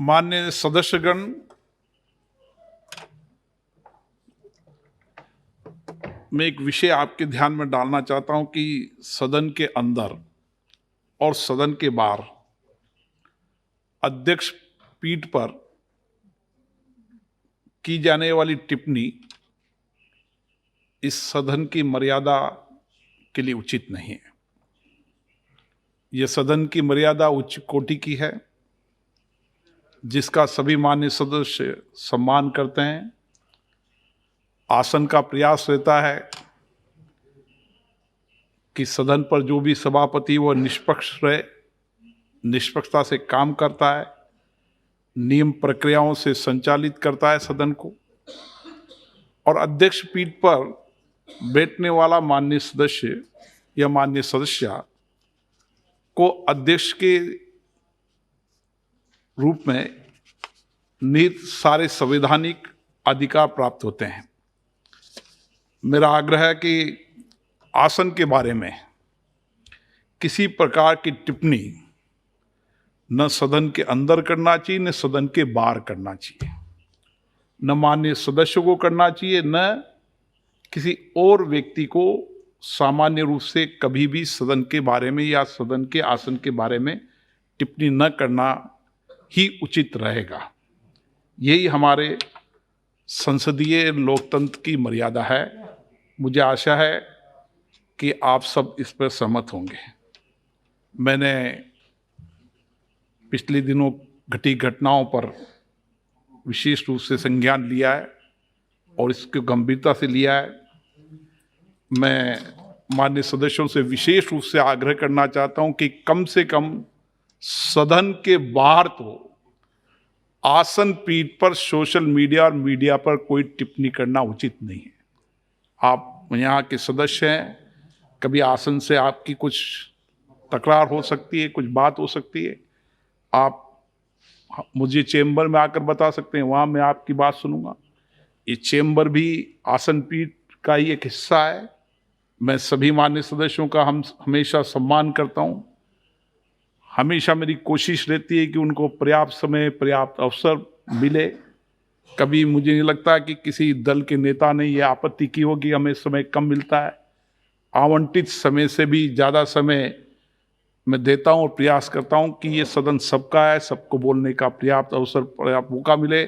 माननीय सदस्यगण, मैं एक विषय आपके ध्यान में डालना चाहता हूं कि सदन के अंदर और सदन के बाहर अध्यक्ष पीठ पर की जाने वाली टिप्पणी इस सदन की मर्यादा के लिए उचित नहीं है। यह सदन की मर्यादा उच्च कोटि की है, जिसका सभी माननीय सदस्य सम्मान करते हैं। आसन का प्रयास रहता है कि सदन पर जो भी सभापति वो निष्पक्ष रहे, निष्पक्षता से काम करता है, नियम प्रक्रियाओं से संचालित करता है सदन को। और अध्यक्ष पीठ पर बैठने वाला माननीय सदस्य या माननीय सदस्या को अध्यक्ष के रूप में निहित सारे संवैधानिक अधिकार प्राप्त होते हैं। मेरा आग्रह है कि आसन के बारे में किसी प्रकार की टिप्पणी न सदन के अंदर करना चाहिए, न सदन के बाहर करना चाहिए, न माननीय सदस्यों को करना चाहिए, न किसी और व्यक्ति को सामान्य रूप से कभी भी सदन के बारे में या सदन के आसन के बारे में टिप्पणी न करना ही उचित रहेगा। यही हमारे संसदीय लोकतंत्र की मर्यादा है। मुझे आशा है कि आप सब इस पर सहमत होंगे। मैंने पिछले दिनों घटी घटनाओं पर विशेष रूप से संज्ञान लिया है और इसको गंभीरता से लिया है। मैं माननीय सदस्यों से विशेष रूप से आग्रह करना चाहता हूं कि कम से कम सदन के बाहर तो आसन पीठ पर सोशल मीडिया और मीडिया पर कोई टिप्पणी करना उचित नहीं है। आप यहाँ के सदस्य हैं, कभी आसन से आपकी कुछ तकरार हो सकती है, कुछ बात हो सकती है, आप मुझे चेंबर में आकर बता सकते हैं, वहाँ मैं आपकी बात सुनूंगा। ये चेंबर भी आसन पीठ का ही एक हिस्सा है। मैं सभी माननीय सदस्यों का हमेशा सम्मान करता हूँ। हमेशा मेरी कोशिश रहती है कि उनको पर्याप्त समय, पर्याप्त अवसर मिले। कभी मुझे नहीं लगता कि किसी दल के नेता ने यह आपत्ति की होगी हमें समय कम मिलता है। आवंटित समय से भी ज़्यादा समय मैं देता हूँ और प्रयास करता हूँ कि ये सदन सबका है, सबको बोलने का पर्याप्त अवसर, पर्याप्त मौका मिले।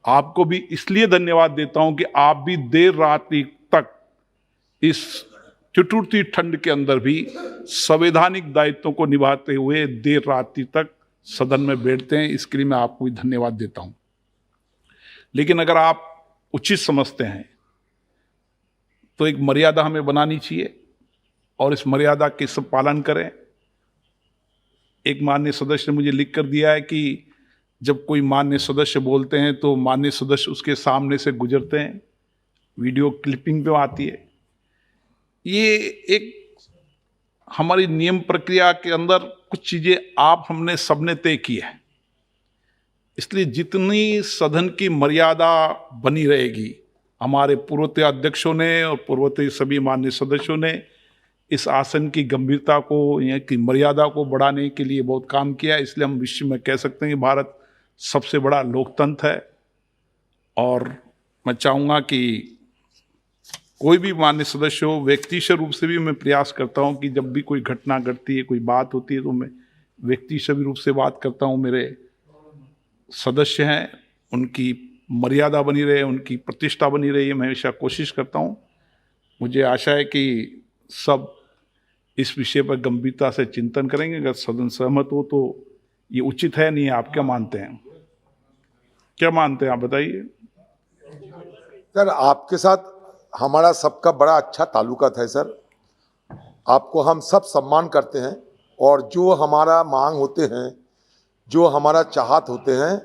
आपको भी इसलिए धन्यवाद देता हूँ कि आप भी देर रात्रि तक इस चुटुरती ठंड के अंदर भी संवैधानिक दायित्वों को निभाते हुए देर रात्रि तक सदन में बैठते हैं। इसके लिए मैं आपको भी धन्यवाद देता हूँ। लेकिन अगर आप उचित समझते हैं तो एक मर्यादा हमें बनानी चाहिए और इस मर्यादा के सब पालन करें। एक माननीय सदस्य ने मुझे लिख कर दिया है कि जब कोई माननीय सदस्य बोलते हैं तो माननीय सदस्य उसके सामने से गुजरते हैं, वीडियो क्लिपिंग पे आती है। ये एक हमारी नियम प्रक्रिया के अंदर कुछ चीजें आप हमने सबने तय की है। इसलिए जितनी सदन की मर्यादा बनी रहेगी, हमारे पूर्ववर्ती अध्यक्षों ने और पूर्ववर्ती सभी माननीय सदस्यों ने इस आसन की गंभीरता को, यहाँ की मर्यादा को बढ़ाने के लिए बहुत काम किया। इसलिए हम विश्व में कह सकते हैं कि भारत सबसे बड़ा लोकतंत्र है। और मैं चाहूँगा कि कोई भी माननीय सदस्य हो, व्यक्तिगत रूप से भी मैं प्रयास करता हूँ कि जब भी कोई घटना घटती है, कोई बात होती है, तो मैं व्यक्तिगत रूप से बात करता हूँ। मेरे सदस्य हैं, उनकी मर्यादा बनी रहे, उनकी प्रतिष्ठा बनी रही है, मैं हमेशा कोशिश करता हूँ। मुझे आशा है कि सब इस विषय पर गंभीरता से चिंतन करेंगे। अगर सदन सहमत हो तो ये उचित है, नहीं है? आप क्या मानते हैं? क्या मानते हैं आप बताइए। सर, आपके साथ हमारा सबका बड़ा अच्छा ताल्लुकात है सर। आपको हम सब सम्मान करते हैं और जो हमारा मांग होते हैं, जो हमारा चाहत होते हैं,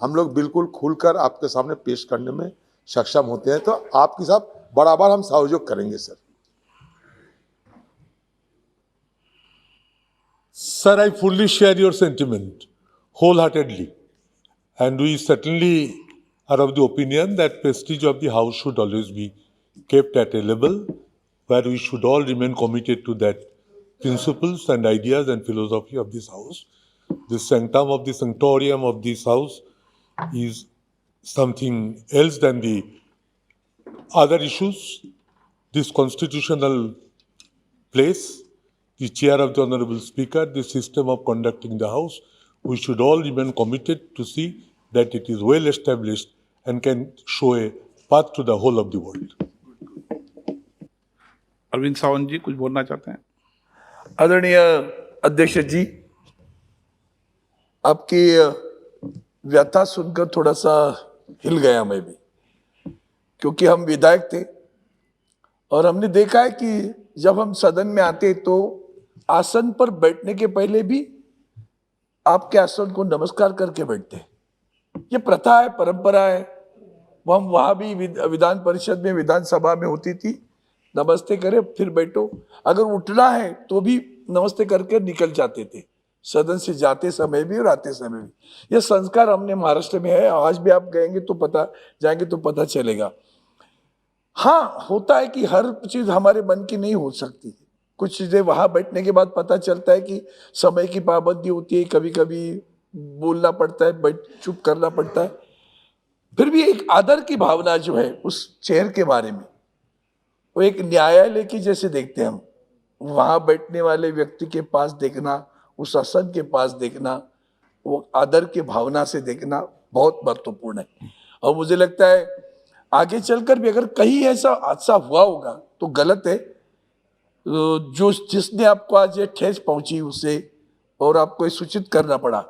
हम लोग बिल्कुल खुलकर आपके सामने पेश करने में सक्षम होते हैं। तो आपके साथ बराबर हम सहयोग करेंगे sir. Sir, I fully share your sentiment wholeheartedly, and we certainly are of the opinion that prestige of the house should always be kept at a level where we should all remain committed to that principles and ideas and philosophy of this house. The sanctum of the sanctorium of this house is something else than the other issues. This constitutional place, the chair of the Honorable Speaker, the system of conducting the House, we should all remain committed to see that it is well established and can show a path to the whole of the world. Arvind Sawant ji कुछ बोलना चाहते हैं? आदरणीय अध्यक्ष जी, आपकी व्यथा सुनकर थोड़ा सा हिल गया मैं भी, क्योंकि हम विधायक थे और हमने देखा है कि जब हम सदन में आते तो आसन पर बैठने के पहले भी आपके आसन को नमस्कार करके बैठते। ये प्रथा है, परंपरा है। वो हम वहां भी विधान परिषद में, विधानसभा में होती थी, नमस्ते करे फिर बैठो। अगर उठना है तो भी नमस्ते करके निकल जाते थे, सदन से जाते समय भी और आते समय भी। ये संस्कार हमने महाराष्ट्र में है। आज भी आप जाएंगे तो पता चलेगा। हाँ, होता है कि हर चीज हमारे मन की नहीं हो सकती। कुछ चीजें वहां बैठने के बाद पता चलता है कि समय की पाबंदी होती है, कभी कभी बोलना पड़ता है, चुप करना पड़ता है। फिर भी एक आदर की भावना जो है उस चेयर के बारे में, वो एक न्यायालय की जैसे देखते हैं हम। वहां बैठने वाले व्यक्ति के पास देखना, उस आसन के पास देखना, वो आदर की भावना से देखना बहुत महत्वपूर्ण है। और मुझे लगता है आगे चलकर भी अगर कहीं ऐसा हादसा हुआ होगा तो गलत है। जो जिसने आपको आज ये ठेस पहुंची उसे और आपको सूचित करना पड़ा।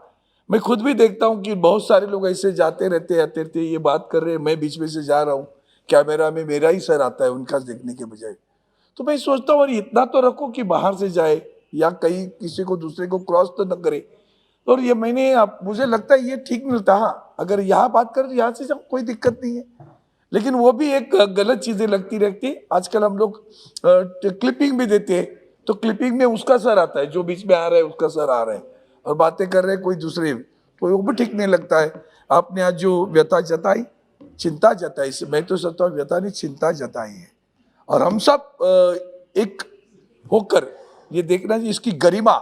मैं खुद भी देखता हूं कि बहुत सारे लोग ऐसे जाते रहते आते रहते, ये बात कर रहे हैं, मैं बीच में से जा रहा हूं, कैमरा में मेरा ही सर आता है उनका देखने के बजाय। तो मैं सोचता हूँ और इतना तो रखो कि बाहर से जाए या कहीं किसी को दूसरे को क्रॉस तो न करे। और ये मुझे लगता है ये ठीक नहीं होता। हाँ, अगर यहाँ बात करें तो यहाँ से कोई दिक्कत नहीं है, लेकिन वो भी एक गलत चीजें लगती रहती। आजकल हम लोग क्लिपिंग भी देते हैं, तो क्लिपिंग में उसका सर आता है, जो बीच में आ रहा है उसका सर आ रहा है और बातें कर रहे हैं कोई दूसरे, तो वो भी ठीक नहीं लगता है। आपने आज जो व्यथा जताई, चिंता जताई, मैं तो सोचता हूँ व्यथा नहीं चिंता जताई है। और हम सब एक होकर ये देखना चाहिए इसकी गरिमा।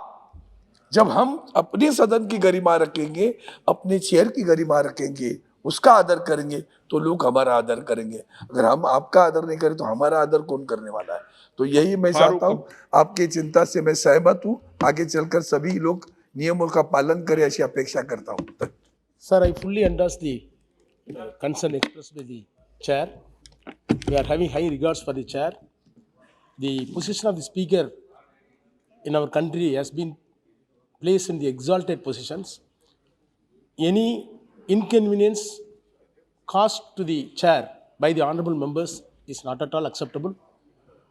जब हम अपने सदन की गरिमा रखेंगे, अपने चेयर की गरिमा रखेंगे, उसका आदर करेंगे, तो लोग हमारा आदर करेंगे। अगर हम आपका आदर नहीं करें तो हमारा आदर कौन करने वाला है? तो यही मैं चाहता हूँ। आपकी चिंता से मैं सहमत हूँ। आगे चलकर सभी लोग नियमों का पालन करें, ऐसी अपेक्षा करता हूँ। Sir, I fully endorse the concern expressed by the chair. We are having high regards for the chair. The position of the speaker in our country has been placed in the exalted positions. Any inconvenience caused to the chair by the honorable members is not at all acceptable.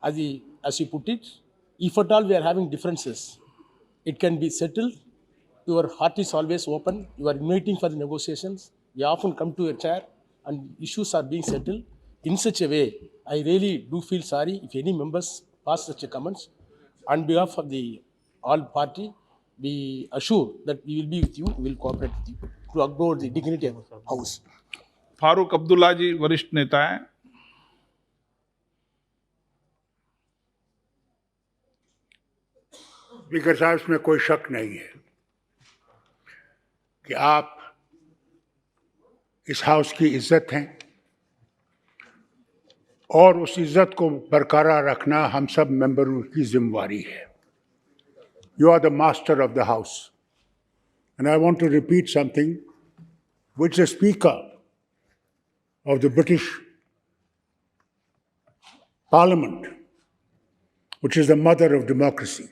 As you put it, if at all we are having differences, it can be settled. Your heart is always open. You are inviting for the negotiations. We often come to your chair and issues are being settled in such a way. I really do feel sorry if any members pass such a comments. On behalf of the all party, we assure that we will be with you, we will cooperate with you to uphold the dignity of our house. Farooq Abdullah जी वरिष्ठ नेता हैं। Speaker साहब, इसमें कोई शक नहीं है कि आप इस हाउस की इज्जत हैं और उस इज्जत को बरकरार रखना हम सब मेंबरों की जिम्मेवारी है। You are the master of the house. And I want to repeat something which the Speaker of the British Parliament, which is the mother of democracy,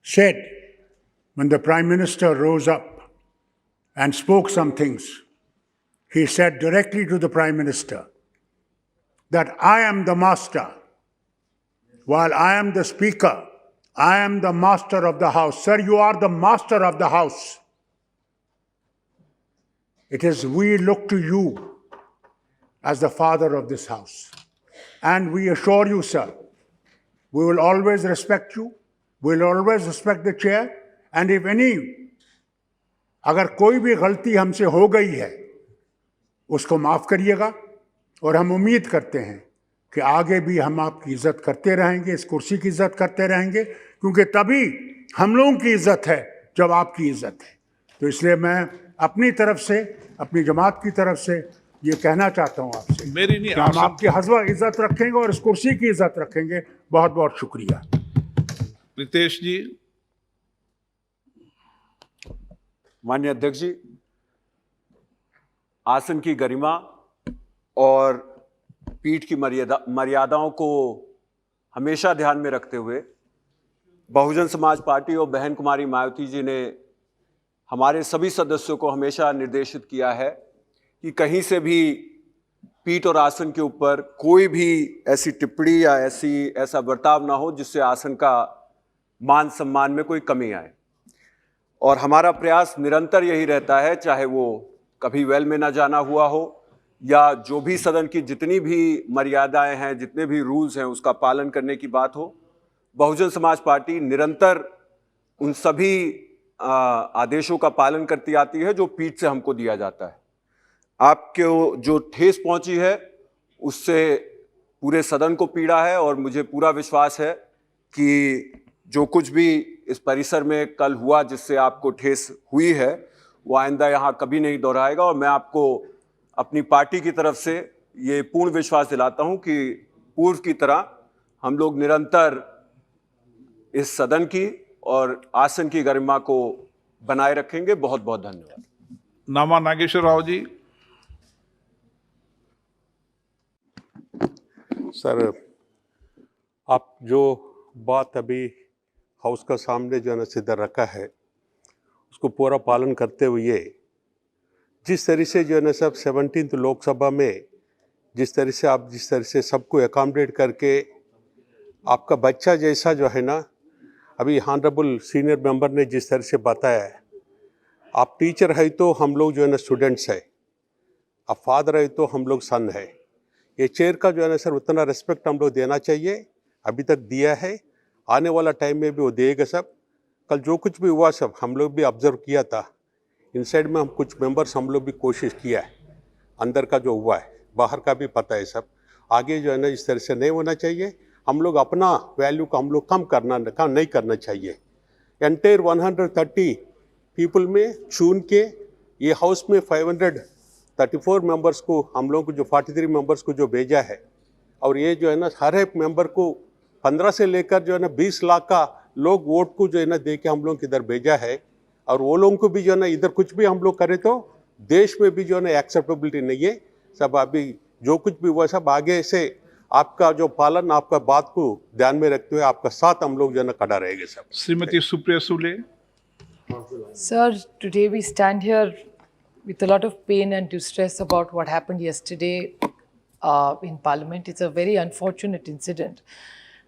said when the Prime Minister rose up and spoke some things. He said directly to the Prime Minister that I am the master, while I am the Speaker. I am the master of the house. Sir, you are the master of the house. It is we look to you as the father of this house. And we assure you, sir, we will always respect you. We will always respect the chair. And if अगर कोई भी गलती हमसे हो गई है, उसको माफ करिएगा। और हम उम्मीद करते हैं कि आगे भी हम आपकी इज्जत करते रहेंगे, इस कुर्सी की इज्जत करते रहेंगे, क्योंकि तभी हम लोगों की इज्जत है जब आपकी इज्जत है। तो इसलिए मैं अपनी तरफ से, अपनी जमात की तरफ से ये कहना चाहता हूँ आपसे मेरी नहीं, कि हम आपकी हसबा इज्जत रखेंगे और इस कुर्सी की इज्जत रखेंगे। बहुत बहुत शुक्रिया। रितेश जी। माननीय अध्यक्ष जी, आसन की गरिमा और पीठ की मर्यादाओं को हमेशा ध्यान में रखते हुए बहुजन समाज पार्टी और बहन कुमारी मायावती जी ने हमारे सभी सदस्यों को हमेशा निर्देशित किया है कि कहीं से भी पीठ और आसन के ऊपर कोई भी ऐसी टिप्पणी या ऐसा बर्ताव ना हो जिससे आसन का मान सम्मान में कोई कमी आए। और हमारा प्रयास निरंतर यही रहता है, चाहे वो कभी वेल में ना जाना हुआ हो या जो भी सदन की जितनी भी मर्यादाएं हैं, जितने भी रूल्स हैं, उसका पालन करने की बात हो, बहुजन समाज पार्टी निरंतर उन सभी आदेशों का पालन करती आती है जो पीठ से हमको दिया जाता है। आपके जो ठेस पहुंची है उससे पूरे सदन को पीड़ा है और मुझे पूरा विश्वास है कि जो कुछ भी इस परिसर में कल हुआ जिससे आपको ठेस हुई है वो आइंदा यहाँ कभी नहीं दोहराएगा। और मैं आपको अपनी पार्टी की तरफ से ये पूर्ण विश्वास दिलाता हूँ कि पूर्व की तरह हम लोग निरंतर इस सदन की और आसन की गरिमा को बनाए रखेंगे। बहुत बहुत धन्यवाद। नामा नागेश्वर राव जी। सर, आप जो बात अभी हाउस का सामने जो है ना सीधा रखा है उसको पूरा पालन करते हुए जिस तरह से जो है ना सब 17th लोकसभा में जिस तरह से सबको अकोमोडेट करके आपका बच्चा जैसा जो है ना, अभी हॉनरेबल सीनियर मेंबर ने जिस तरह से बताया है, आप टीचर है तो हम लोग जो है ना स्टूडेंट्स है, आप फादर है तो हम लोग सन है। ये चेयर का जो है ना सर उतना रिस्पेक्ट हम लोग देना चाहिए, अभी तक दिया है, आने वाला टाइम में भी वो देगा। सब कल जो कुछ भी हुआ सब हम लोग भी ऑब्जर्व किया था, इनसाइड में हम कुछ मेंबर्स हम लोग भी कोशिश किया है, अंदर का जो हुआ है बाहर का भी पता है सब। आगे जो है ना इस तरह से नहीं होना चाहिए, हम लोग अपना वैल्यू को हम लोग कम नहीं करना चाहिए। एंटायर 130 पीपल में चुन के ये हाउस में 534 मेंबर्स को हम लोग को जो 43 मेंबर्स को जो भेजा है, और ये जो है ना हर एक मेंबर को 15 से लेकर जो है ना 20 लाख का लोग वोट को जो है ना दे के हम लोग इधर भेजा है। और वो लोगों को भी जो है ना इधर कुछ भी हम लोग करें तो देश में भी जो है ना एक्सेप्टेबिलिटी नहीं है। सब अभी जो कुछ भी हुआ सब आगे से आपका जो पालन, आपका बात को ध्यान में रखते हुए आपका साथ हम लोग जो है ना खड़ा रहेंगे सब। Shrimati Supriya Sule. Sir, today we stand here with a lot of pain and distress about what happened yesterday in Parliament. It's a very unfortunate incident.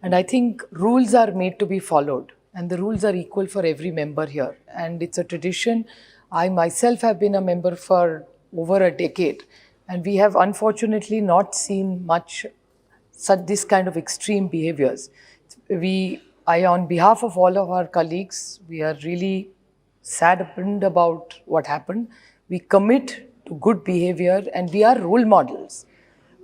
And I think rules are made to be followed, and the rules are equal for every member here. And it's a tradition. I myself have been a member for over a decade, and we have unfortunately not seen much such this kind of extreme behaviors. On behalf of all of our colleagues, we are really saddened about what happened. We commit to good behavior, and we are role models.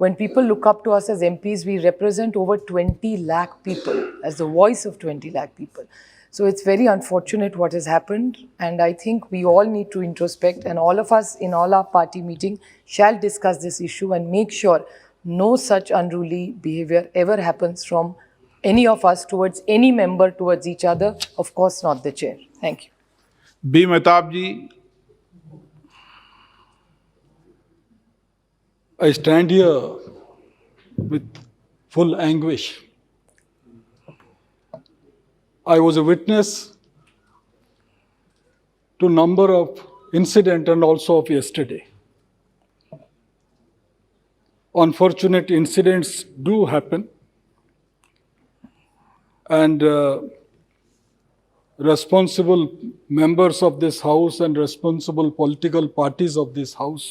When people look up to us as MPs, we represent over 20 lakh people, as the voice of 20 lakh people. So it's very unfortunate what has happened, and I think we all need to introspect, and all of us in all our party meeting shall discuss this issue and make sure no such unruly behavior ever happens from any of us towards any member, towards each other, of course not the chair. Thank you. बी Mehtab ji. I stand here with full anguish. I was a witness to number of incidents and also of yesterday. Unfortunate incidents do happen, and responsible members of this house and responsible political parties of this house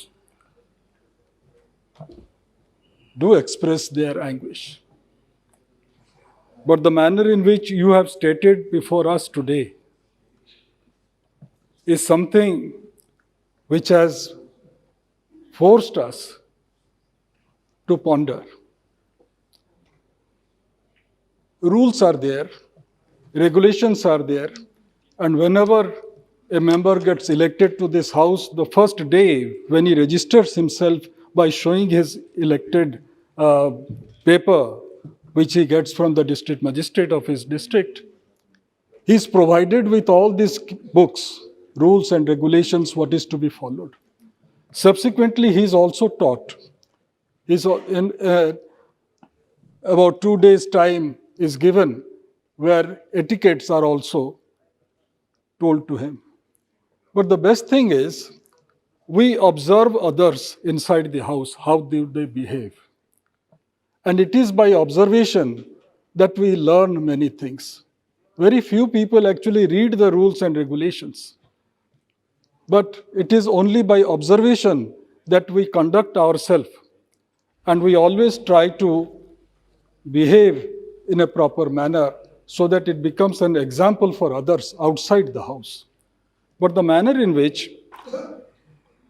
do express their anguish. But the manner in which you have stated before us today is something which has forced us to ponder. Rules are there, regulations are there, and whenever a member gets elected to this house, the first day when he registers himself by showing his elected paper, which he gets from the district magistrate of his district, he is provided with all these books, rules and regulations, what is to be followed. Subsequently, he is also taught. About 2 days' time is given where etiquettes are also told to him. But the best thing is, we observe others inside the house, how do they behave. And it is by observation that we learn many things. Very few people actually read the rules and regulations. But it is only by observation that we conduct ourselves. And we always try to behave in a proper manner so that it becomes an example for others outside the house. But the manner in which,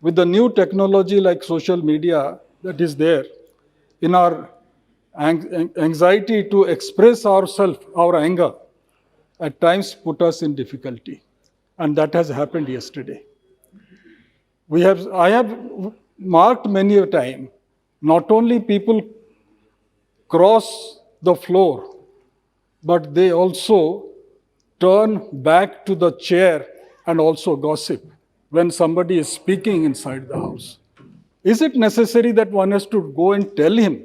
with the new technology like social media that is there, in our anxiety to express ourselves, our anger, at times put us in difficulty. And that has happened yesterday. I have marked many a time, not only people cross the floor, but they also turn back to the chair and also gossip when somebody is speaking inside the house. Is it necessary that one has to go and tell him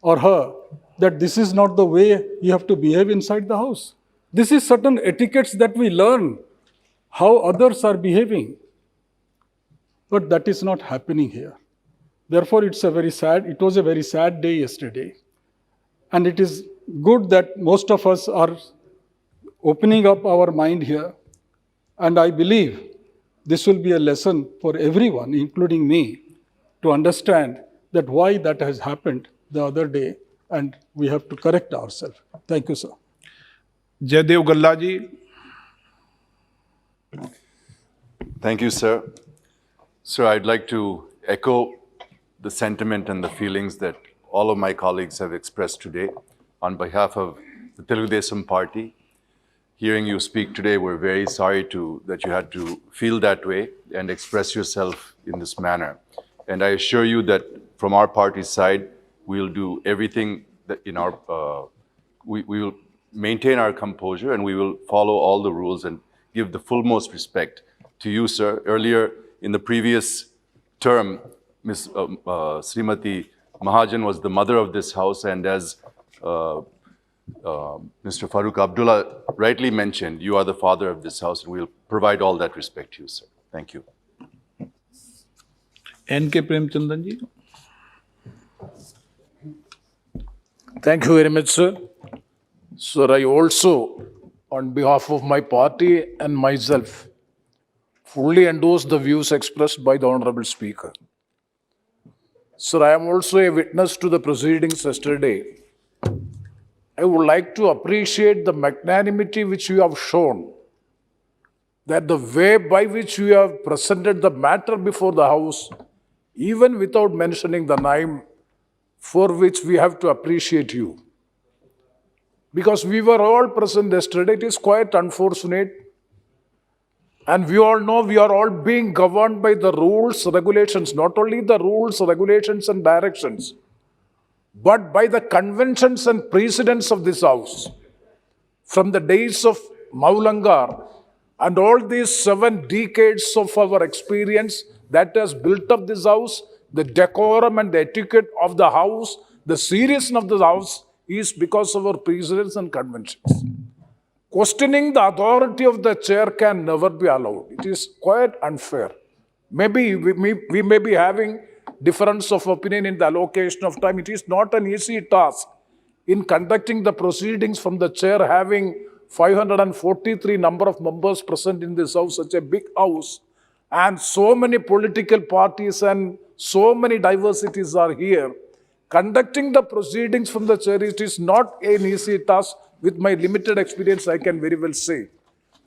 or her that this is not the way you have to behave inside the house? This is certain etiquettes that we learn, how others are behaving. But that is not happening here. Therefore, it was a very sad day yesterday. And it is good that most of us are opening up our mind here. And I believe this will be a lesson for everyone, including me, to understand that why that has happened the other day, and we have to correct ourselves. Thank you, sir. Jaydev Galla ji. Thank you, sir. Sir, I'd like to echo the sentiment and the feelings that all of my colleagues have expressed today on behalf of the Telugu Desam Party. Hearing you speak today, we're very sorry that you had to feel that way and express yourself in this manner. And I assure you that from our party's side, we'll do everything that we will maintain our composure and we will follow all the rules and give the fullmost respect to you, sir. Earlier in the previous term, Ms. Srimati Mahajan was the mother of this house, and as Mr. Farooq Abdullah rightly mentioned, you are the father of this house, and we'll provide all that respect to you, sir. Thank you. N.K. Premchandan ji. Thank you very much, sir. Sir, I also, on behalf of my party and myself, fully endorse the views expressed by the Honorable Speaker. Sir, I am also a witness to the proceedings yesterday. I would like to appreciate the magnanimity which you have shown, that the way by which you have presented the matter before the House, even without mentioning the name, for which we have to appreciate you. Because we were all present yesterday, it is quite unfortunate. And we all know we are all being governed by the rules, regulations, not only the rules, regulations and directions, but by the conventions and precedents of this House. From the days of Maulangar and all these 7 decades of our experience that has built up this House, the decorum and the etiquette of the House, the seriousness of the House is because of our precedents and conventions. Questioning the authority of the chair can never be allowed. It is quite unfair. Maybe we may be having difference of opinion in the allocation of time. It is not an easy task in conducting the proceedings from the chair having 543 number of members present in this House, such a big House, and so many political parties and so many diversities are here. Conducting the proceedings from the chair, it is not an easy task. With my limited experience, I can very well say.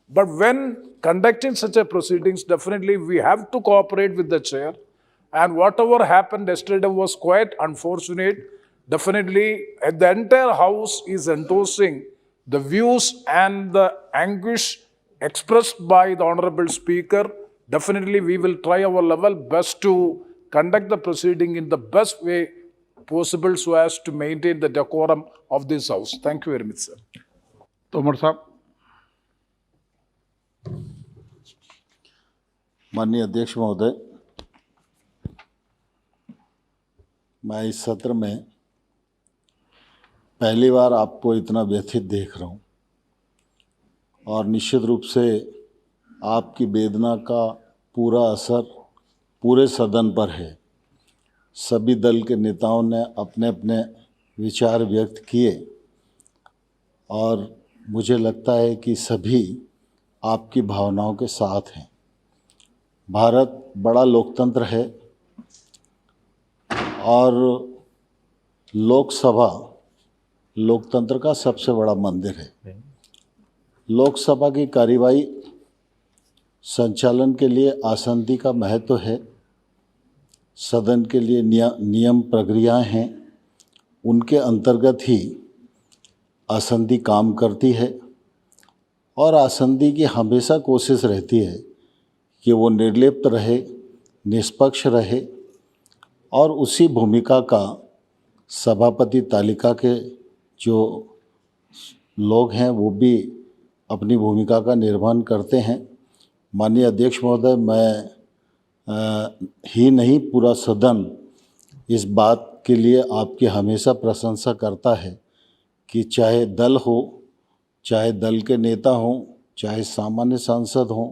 But when conducting such a proceedings, definitely we have to cooperate with the chair. And whatever happened yesterday was quite unfortunate. Definitely, the entire House is endorsing the views and the anguish expressed by the Honorable Speaker, definitely we will try our level best to conduct the proceeding in the best way possible so as to maintain the decorum of this House. Thank you very much, sir. Tomar साहब। माननीय अध्यक्ष महोदय, मैं इस सत्र में पहली बार आपको इतना व्यथित देख रहा हूं और निश्चित रूप से आपकी वेदना का पूरा असर पूरे सदन पर है। सभी दल के नेताओं ने अपने अपने विचार व्यक्त किए और मुझे लगता है कि सभी आपकी भावनाओं के साथ हैं। भारत बड़ा लोकतंत्र है और लोकसभा लोकतंत्र का सबसे बड़ा मंदिर है। लोकसभा की कार्यवाही संचालन के लिए आसंदी का महत्व है। सदन के लिए नियम प्रक्रियाएं हैं, उनके अंतर्गत ही आसंदी काम करती है और आसंदी की हमेशा कोशिश रहती है कि वो निर्लिप्त रहे, निष्पक्ष रहे और उसी भूमिका का सभापति तालिका के जो लोग हैं वो भी अपनी भूमिका का निर्वहन करते हैं। माननीय अध्यक्ष महोदय, मैं ही नहीं पूरा सदन इस बात के लिए आपकी हमेशा प्रशंसा करता है कि चाहे दल हो, चाहे दल के नेता हों, चाहे सामान्य सांसद हों,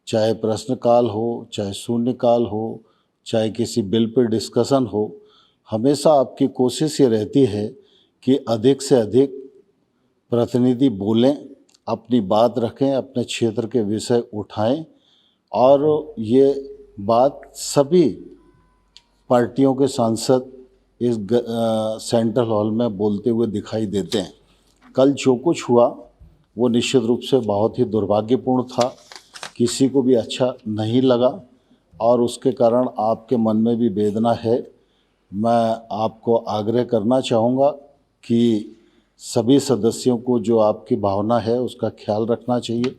चाहे प्रश्नकाल हो, चाहे शून्यकाल हो, चाहे किसी बिल पर डिस्कशन हो, हमेशा आपकी कोशिश ये रहती है कि अधिक से अधिक प्रतिनिधि बोलें, अपनी बात रखें, अपने क्षेत्र के विषय उठाएं और ये बात सभी पार्टियों के सांसद इस सेंट्रल हॉल में बोलते हुए दिखाई देते हैं। कल जो कुछ हुआ वो निश्चित रूप से बहुत ही दुर्भाग्यपूर्ण था, किसी को भी अच्छा नहीं लगा और उसके कारण आपके मन में भी वेदना है। मैं आपको आग्रह करना चाहूँगा कि सभी सदस्यों को जो आपकी भावना है उसका ख्याल रखना चाहिए।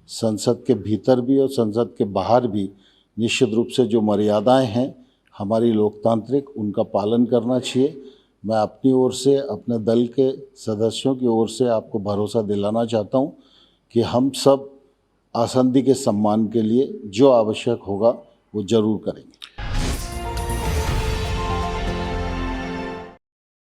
संसद के भीतर भी और संसद के बाहर भी निश्चित रूप से जो मर्यादाएं हैं हमारी लोकतांत्रिक, उनका पालन करना चाहिए। मैं अपनी ओर से, अपने दल के सदस्यों की ओर से आपको भरोसा दिलाना चाहता हूं कि हम सब आसंदी के सम्मान के लिए जो आवश्यक होगा वो जरूर करेंगे।